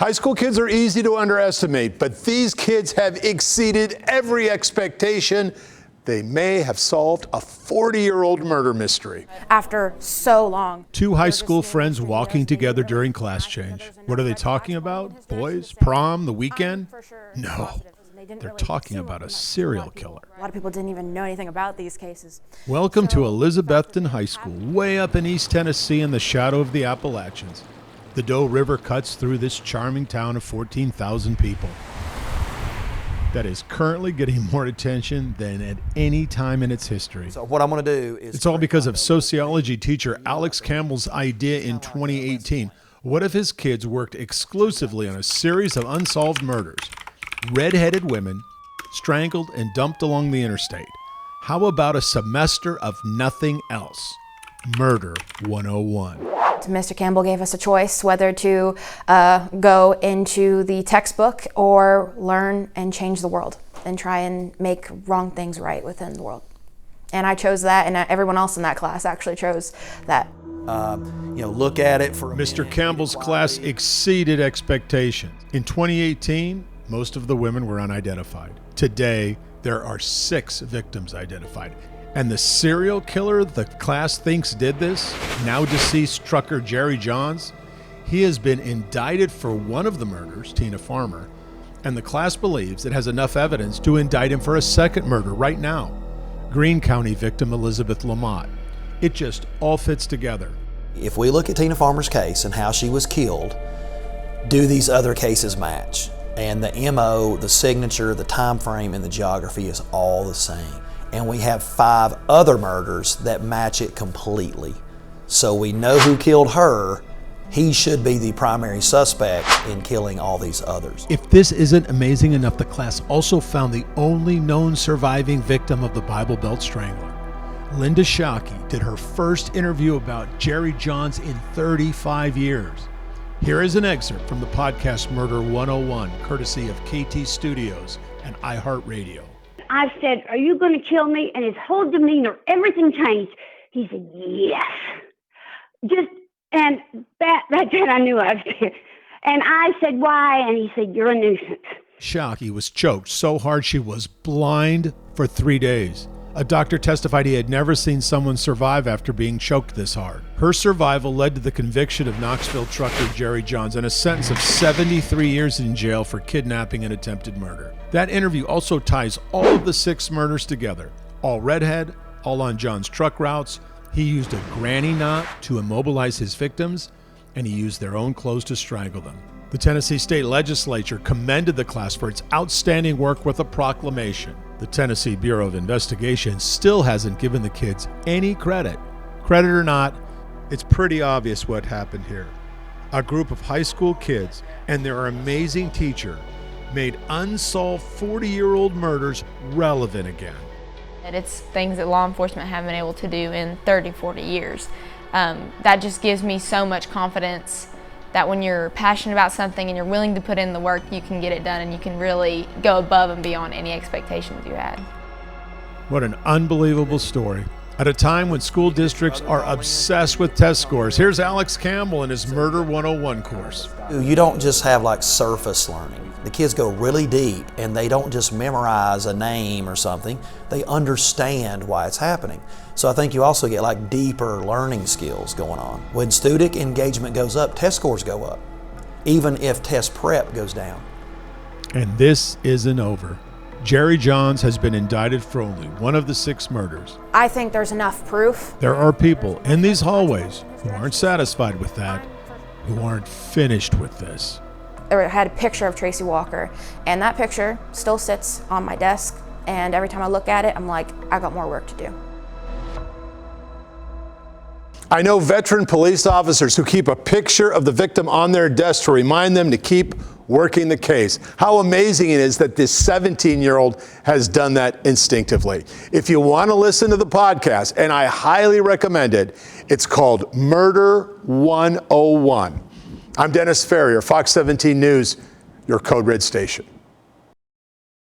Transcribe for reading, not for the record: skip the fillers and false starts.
High school kids are easy to underestimate, but these kids have exceeded every expectation. They may have solved a 40-year-old murder mystery. After so long. Two high school friends walking together during class change. What are they talking about? Boys? Prom? The weekend? No. They're talking about a serial killer. A lot of people didn't even know anything about these cases. Welcome to Elizabethton High School, way up in East Tennessee in the shadow of the Appalachians. The Doe River cuts through this charming town of 14,000 people that is currently getting more attention than at any time in its history. So what I'm going to do is... It's all because of sociology teacher Alex Campbell's idea in 2018. What if his kids worked exclusively on a series of unsolved murders? Red-headed women, strangled and dumped along the interstate. How about a semester of nothing else? Murder 101. Mr. Campbell gave us a choice whether to go into the textbook or learn and change the world and try and make wrong things right within the world. And I chose that, and everyone else in that class actually chose that. Look at it for a Mr. minute. Campbell's class exceeded expectations. In 2018, most of the women were unidentified. Today, there are 6 victims identified. And the serial killer the class thinks did this, now deceased trucker Jerry Johns, he has been indicted for one of the murders, Tina Farmer, and the class believes it has enough evidence to indict him for a second murder right now, Greene County victim Elizabeth Lamott. It just all fits together. If we look at Tina Farmer's case and how she was killed, do these other cases match? And the MO, the signature, the time frame, and the geography is all the same. And we have 5 other murders that match it completely. So we know who killed her. He should be the primary suspect in killing all these others. If this isn't amazing enough, the class also found the only known surviving victim of the Bible Belt Strangler. Linda Shockey did her first interview about Jerry Johns in 35 years. Here is an excerpt from the podcast Murder 101, courtesy of KT Studios and iHeartRadio. I said, "Are you going to kill me?" And his whole demeanor, everything changed. He said, "Yes." And that right then I knew I was dead. And I said, "Why?" And he said, "You're a nuisance." Shockey was choked so hard she was blind for 3 days. A doctor testified he had never seen someone survive after being choked this hard. Her survival led to the conviction of Knoxville trucker Jerry Johns and a sentence of 73 years in jail for kidnapping and attempted murder. That interview also ties all of the 6 murders together. All redhead, all on John's truck routes. He used a granny knot to immobilize his victims, and he used their own clothes to strangle them. The Tennessee State Legislature commended the class for its outstanding work with a proclamation. The Tennessee Bureau of Investigation still hasn't given the kids any credit. Credit or not, it's pretty obvious what happened here. A group of high school kids and their amazing teacher made unsolved 40-year-old murders relevant again. And it's things that law enforcement haven't been able to do in 30, 40 years. That just gives me so much confidence that when you're passionate about something and you're willing to put in the work, you can get it done and you can really go above and beyond any expectations you had. What an unbelievable story. At a time when school districts are obsessed with test scores, here's Alex Campbell in his Murder 101 course. You don't just have like surface learning. The kids go really deep and they don't just memorize a name or something, they understand why it's happening. So I think you also get like deeper learning skills going on. When student engagement goes up, test scores go up, even if test prep goes down. And this isn't over. Jerry Johns has been indicted for only one of the 6 murders. I think there's enough proof. There are people in these hallways who aren't satisfied with that, who aren't finished with this. I had a picture of Tracy Walker, and that picture still sits on my desk, and every time I look at it, I'm like, I got more work to do. I know veteran police officers who keep a picture of the victim on their desk to remind them to keep working the case. How amazing it is that this 17-year-old has done that instinctively. If you want to listen to the podcast, and I highly recommend it, it's called Murder 101. I'm Dennis Ferrier, Fox 17 News, your Code Red station.